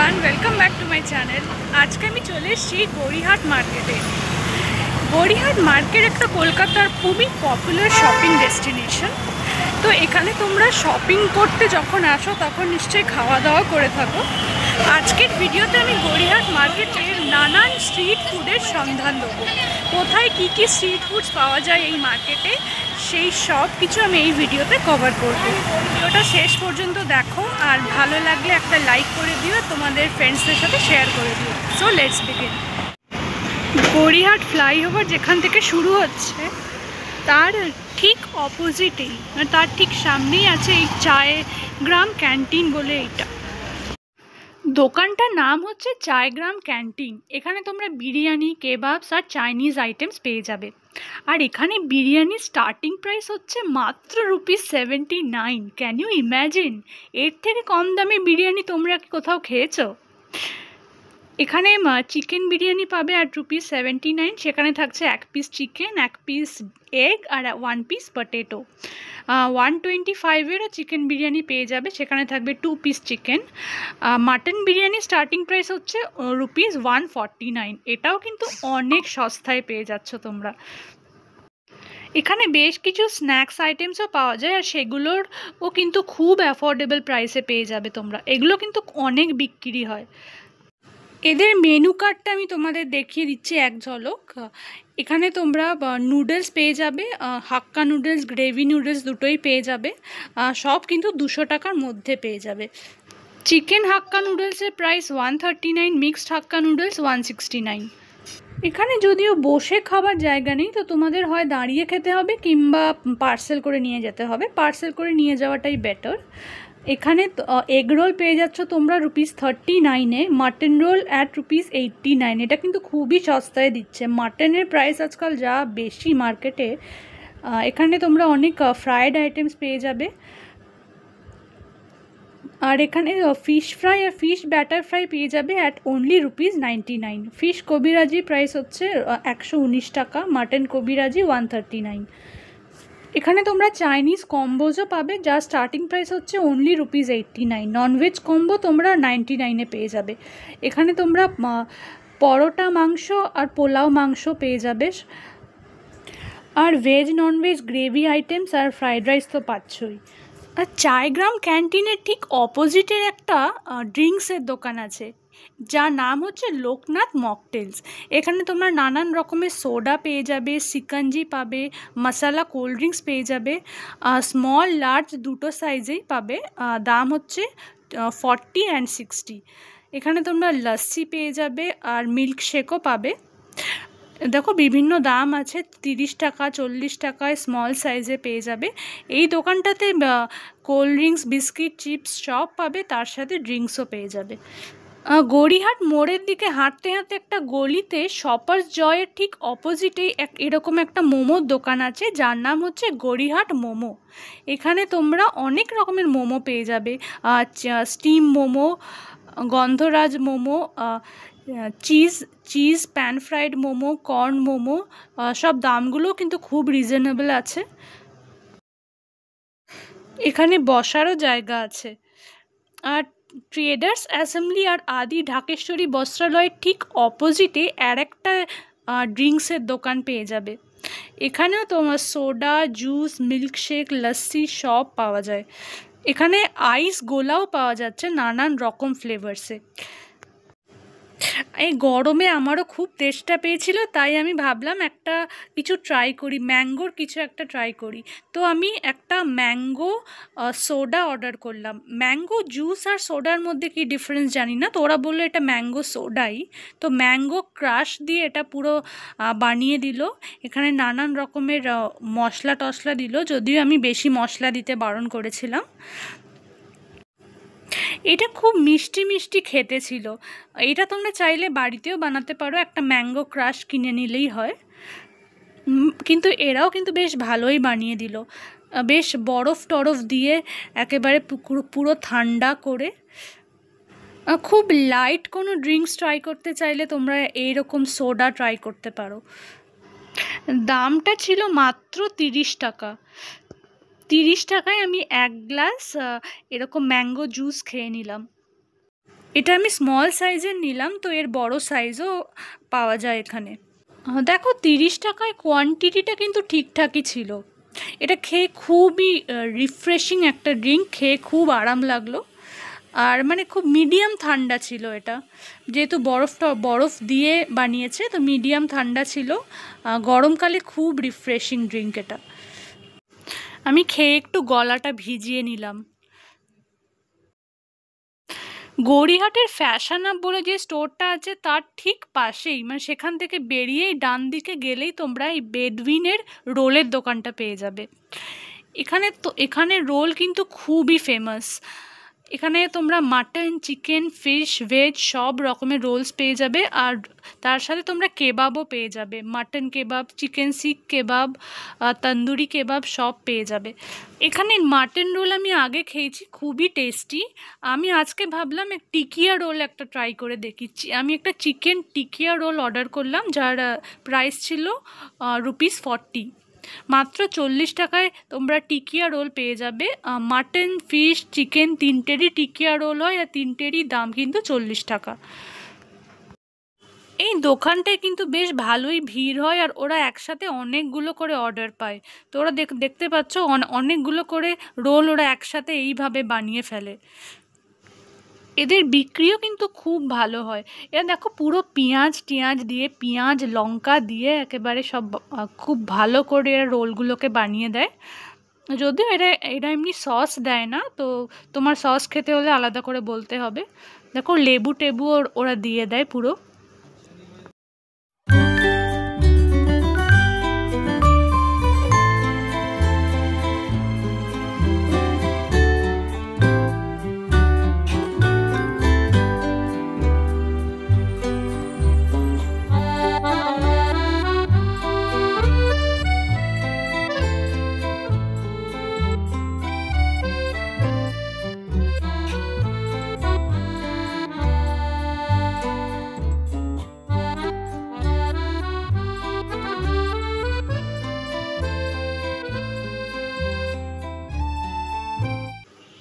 Everyone welcome back to my channel. आज के चले एसेছি গড়িয়াহাট मार्केटे। গড়িয়াহাট मार्केट एक कलकातार खूबी पपुलर शपिंग डेस्टिनेशन। तो एखाने तोमरा शपिंग करते जखन आसो तखन निश्चय खावा दावा करे थाको। आजकेर भिडियोते आमी গড়িয়াহাট मार्केटेर नानान स्ट्रीट फुडेर सन्धान देबो। कोथाय की स्ट्रीट फुड्स पाওয়া যায় এই मार्केटे সেই সব কিছু আমি এই ভিডিওতে কভার করব। ভিডিওটা শেষ পর্যন্ত দেখো আর ভালো লাগলে একটা লাইক করে দিও, তোমাদের ফ্রেন্ডসদের সাথে শেয়ার করে দিও। So let's begin. Gariahat flyover যেখান থেকে শুরু হচ্ছে তার ঠিক অপোজিটেই, তার ঠিক সামনেই আছে এই চায়গ্রাম ক্যান্টিন বলে এইটা। দোকানটার নাম হচ্ছে চায়গ্রাম ক্যান্টিন। এখানে তোমরা বিরিয়ানি, কেবাবস আর চাইনিজ আইটেমস পেয়ে যাবে। আর এখানে বিরিয়ানির স্টার্টিং প্রাইস হচ্ছে মাত্র ₹79। Can you imagine? এর থেকে কম দামে বিরিয়ানি তোমরা কি কোথাও খেয়েছো? এখানে চিকেন বিরিয়ানি পাবে আর ₹79। সেখানে থাকছে 1 পিস চিকেন, 1 পিস এগ আর 1 পিস পটেটো। 125-এরও চিকেন বিরিয়ানি পেয়ে যাবে, সেখানে থাকবে 2 piece chicken. Mutton biryani starting price হচ্ছে ₹149। এটাও কিন্তু অনেক সস্তায় পেয়ে যাচ্ছ তোমরা। এখানে বেশ কিছু স্ন্যাক্স আইটেমসও পাওয়া যায় আর সেগুলোরও কিন্তু খুব অ্যাফোর্ডেবল প্রাইসে পেয়ে যাবে তোমরা। এগুলো কিন্তু অনেক বিক্রি হয়। এদের মেনু কার্ডটা আমি তোমাদের দেখিয়ে দিচ্ছি এক ঝলক। এখানে তোমরা নুডলস পেয়ে যাবে, হাক্কা নুডলস, গ্রেভি নুডলস দুটোই পেয়ে যাবে। সব কিন্তু 200 টাকার মধ্যে পেয়ে যাবে। চিকেন হাক্কা নুডলসের প্রাইস 139, মিক্সড হাক্কা নুডলস 169। এখানে যদিও বসে খাবার জায়গা নেই, তো তোমাদের হয় দাঁড়িয়ে খেতে হবে কিংবা পার্সেল করে নিয়ে যেতে হবে। পার্সেল করে নিয়ে যাওয়াটাই বেটার। এখানে এগ রোল পেয়ে যাচ্ছ তোমরা ₹39-এ, মাটন রোল অ্যাট ₹89। এটা কিন্তু খুবই সস্তায় দিচ্ছে। মাটনের প্রাইস আজকাল যা বেশি মার্কেটে, এখানে তোমরা অনেক ফ্রায়েড আইটেমস পেয়ে যাবে। আর এখানে ফিশ ফ্রাই আর ফিশ ব্যাটার ফ্রাই পেয়ে যাবে অ্যাট অনলি ₹99। ফিশ কবিরাজি প্রাইস হচ্ছে 119 টাকা, মাটন কবিরাজি 139। এখানে তোমরা চাইনিজ কম্বোজও পাবে, যার স্টার্টিং প্রাইস হচ্ছে অনলি ₹89। ননভেজ কম্বো তোমরা 99-এ পেয়ে যাবে। এখানে তোমরা পরোটা মাংস আর পোলাও মাংস পেয়ে যাবে। আর ভেজ ননভেজ গ্রেভি আইটেমস আর ফ্রাইড রাইস তো পাচ্ছই। আর চায়গ্রাম ক্যান্টিনের ঠিক অপোজিটের একটা ড্রিঙ্কসের দোকান আছে যার নাম হচ্ছে লোকনাথ মকটেলস। এখানে তোমরা নানান রকমের সোডা পেয়ে যাবে, সিকাঞ্জি পাবে, মশালা কোল্ড ড্রিঙ্কস পেয়ে যাবে। স্মল লার্জ দুটো সাইজেই পাবে। দাম হচ্ছে 40 and 60। এখানে তোমরা লস্যি পেয়ে যাবে আর মিল্কশেকও পাবে। দেখো বিভিন্ন দাম আছে, 30 টাকা, 40 টাকায় স্মল সাইজে পেয়ে যাবে। এই দোকানটাতে কোল্ড ড্রিঙ্কস, বিস্কিট, চিপস সব পাবে, তার সাথে ড্রিঙ্কসও পেয়ে যাবে। গড়িয়াহাট মোড়ের দিকে হাঁটতে হাঁটতে একটা গলিতে শপার্স জয়ের ঠিক অপোজিটেই এরকম একটা মোমোর দোকান আছে যার নাম হচ্ছে গড়িয়াহাট মোমো। এখানে তোমরা অনেক রকমের মোমো পেয়ে যাবে। স্টিম মোমো, গন্ধরাজ momo, cheese pan fried momo, corn momo, সব দামগুলোও কিন্তু খুব রিজনেবল আছে। এখানে বসারও জায়গা আছে। আর ট্রেডার্স অ্যাসেম্বলি আর আদি ঢাকেশ্বরী বস্ত্রালয়ের ঠিক অপোজিটে আর একটা ড্রিঙ্কসের দোকান পেয়ে যাবে। এখানেও তোমার সোডা, জুস, মিল্কশেক, লস্যি সব পাওয়া যায়। এখানে আইস গোলাও পাওয়া যাচ্ছে নানান রকম ফ্লেভার্সে। এই গরমে আমারও খুব তেষ্টা পেয়েছিল, তাই আমি ভাবলাম একটা কিছু ট্রাই করি, ম্যাঙ্গোর কিছু একটা ট্রাই করি। তো আমি একটা ম্যাঙ্গো সোডা অর্ডার করলাম। ম্যাঙ্গো জুস আর সোডার মধ্যে কি ডিফারেন্স জানি না, তো ওরা বললো এটা ম্যাঙ্গো সোডাই। তো ম্যাঙ্গো ক্রাশ দিয়ে এটা পুরো বানিয়ে দিল। এখানে নানান রকমের মশলা টশলা দিল, যদিও আমি বেশি মশলা দিতে বারণ করেছিলাম। এটা খুব মিষ্টি মিষ্টি খেতে ছিল। এটা তোমরা চাইলে বাড়িতেও বানাতে পারো, একটা ম্যাঙ্গো ক্রাশ কিনে নিলেই হয়। কিন্তু এরাও কিন্তু বেশ ভালোই বানিয়ে দিল, বেশ বরফ টরফ দিয়ে একেবারে পুরো ঠান্ডা করে। খুব লাইট কোনো ড্রিঙ্কস ট্রাই করতে চাইলে তোমরা এইরকম সোডা ট্রাই করতে পারো। দামটা ছিল মাত্র 30 টাকা। 30 টাকায় আমি 1 গ্লাস এরকম ম্যাঙ্গো জুস খেয়ে নিলাম। এটা আমি স্মল সাইজের নিলাম, তো এর বড় সাইজও পাওয়া যায় এখানে। দেখো 30 টাকায় কোয়ান্টিটিটা কিন্তু ঠিকঠাকই ছিল। এটা খেয়ে খুবই রিফ্রেশিং একটা ড্রিঙ্ক, খেয়ে খুব আরাম লাগলো। আর মানে খুব মিডিয়াম ঠান্ডা ছিল এটা, যেহেতু বরফ দিয়ে বানিয়েছে, তো মিডিয়াম ঠান্ডা ছিল। গরমকালে খুব রিফ্রেশিং ড্রিঙ্ক এটা। আমি খেয়ে একটু গলাটা ভিজিয়ে নিলাম। গড়িয়াহাটের ফ্যাশন আপ বলে যে স্টোরটা আছে তার ঠিক পাশেই, মানে সেখান থেকে বেরিয়েই ডান দিকে গেলেই তোমরা এই বেডউইনের রোলের দোকানটা পেয়ে যাবে। এখানে রোল কিন্তু খুবই ফেমাস। এখানে তোমরা মাটন, চিকেন, ফিশ, ভেজ সব রকমের রোলস পেয়ে যাবে। আর তার সাথে তোমরা কেবাবও পেয়ে যাবে, মাটন কেবাব, চিকেন শিক কেবাব, তন্দুরি কেবাব সব পেয়ে যাবে। এখানে মাটন রোল আমি আগে খেয়েছি, খুবই টেস্টি। আমি আজকে ভাবলাম টিকিয়া রোল একটা ট্রাই করে দেখি। আমি একটা চিকেন টিকিয়া রোল অর্ডার করলাম, যার প্রাইস ছিল ₹40। মাত্র 40 টাকায় তোমরা টিকিয়া রোল পেয়ে যাবে। মাটন, ফিশ, চিকেন তিনটেরই টিকিয়া রোল হয়, আর তিনটেরই দাম কিন্তু 40 টাকা। এই দোকানটায় কিন্তু বেশ ভালোই ভিড় হয়, আর ওরা একসাথে অনেকগুলো করে অর্ডার পায়। তো ওরা দেখতে পাচ্ছ অনেকগুলো করে রোল ওরা একসাথে এইভাবে বানিয়ে ফেলে। এদের বিক্রিও কিন্তু খুব ভালো হয়। এরা দেখো পুরো পেঁয়াজ দিয়ে, পেঁয়াজ লঙ্কা দিয়ে একেবারে সব খুব ভালো করে এরা রোলগুলোকে বানিয়ে দেয়। যদিও এরা এমনি সস দেয় না, তো তোমার সস খেতে হলে আলাদা করে বলতে হবে। দেখো লেবু টেবু ওরা দিয়ে দেয় পুরো।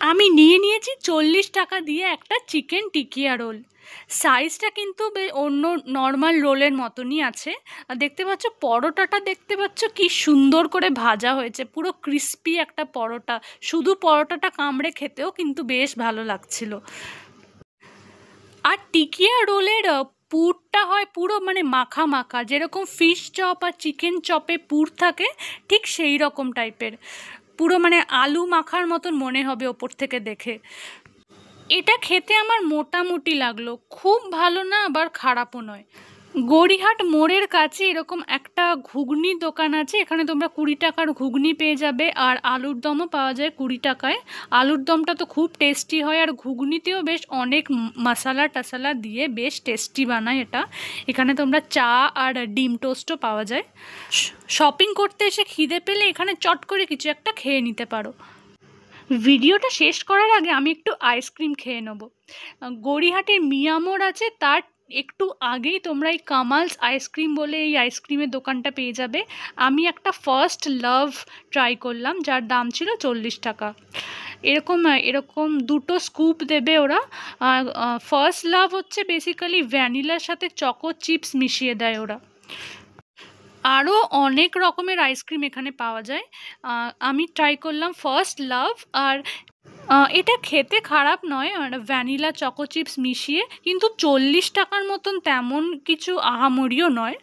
আমি নিয়েছি 40 টাকা দিয়ে একটা চিকেন টিকিয়া রোল। সাইজটা কিন্তু অন্য নর্মাল রোলের মতনই আছে। আর দেখতে পাচ্ছ পরোটাটা, দেখতে পাচ্ছ কি সুন্দর করে ভাজা হয়েছে, পুরো ক্রিস্পি একটা পরোটা। শুধু পরোটাটা কামড়ে খেতেও কিন্তু বেশ ভালো লাগছিল। আর টিকিয়া রোলের পুরটা হয় পুরো মানে মাখা মাখা, যেরকম ফিশ চপ আর চিকেন চপে পুর থাকে, ঠিক সেই রকম টাইপের। পুরো মানে আলু মাখার মতন মনে হবে ওপর থেকে দেখে। এটা খেতে আমার মোটামুটি লাগলো, খুব ভালো না আবার খারাপও নয়। গড়িয়াহাট মোড়ের কাছে এরকম একটা ঘুগনির দোকান আছে, এখানে তোমরা 20 টাকার ঘুগনি পেয়ে যাবে, আর আলুর দমও পাওয়া যায় 20 টাকায়। আলুর দমটা তো খুব টেস্টি হয়, আর ঘুগনিতেও বেশ অনেক মশলা টশলা দিয়ে বেশ টেস্টি বানায় এটা। এখানে তোমরা চা আর ডিম টোস্টও পাওয়া যায়। শপিং করতে এসে খিদে পেলে এখানে চট করে কিছু একটা খেয়ে নিতে পারো। ভিডিওটা শেষ করার আগে আমি একটু আইসক্রিম খেয়ে নেবো। গড়িয়াহাটের মিয়ামোড় আছে, তার একটু আগেই তোমরা এই কামালস আইসক্রিম বলে এই আইসক্রিমের দোকানটা পেয়ে যাবে। আমি একটা ফার্স্ট লাভ ট্রাই করলাম, যার দাম ছিল 40 টাকা। এরকম দুটো স্কুপ দেবে ওরা। ফার্স্ট লাভ হচ্ছে বেসিক্যালি ভ্যানিলার সাথে চকো চিপস মিশিয়ে দেয় ওরা। আরও অনেক রকমের আইসক্রিম এখানে পাওয়া যায়। আমি ট্রাই করলাম ফার্স্ট লাভ, আর এটা খেতে খারাপ নয়, ভ্যানিলা চকো চিপস মিশিয়ে, কিন্তু 40 টাকার মতন তেমন কিছু আহামরিও নয়।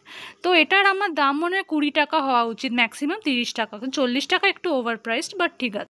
তো এটার আমার দাম মনে হয় 20 টাকা হওয়া উচিত, ম্যাক্সিমাম 30 টাকা। 40 টাকা একটু ওভার প্রাইসড, বাট ঠিক আছে।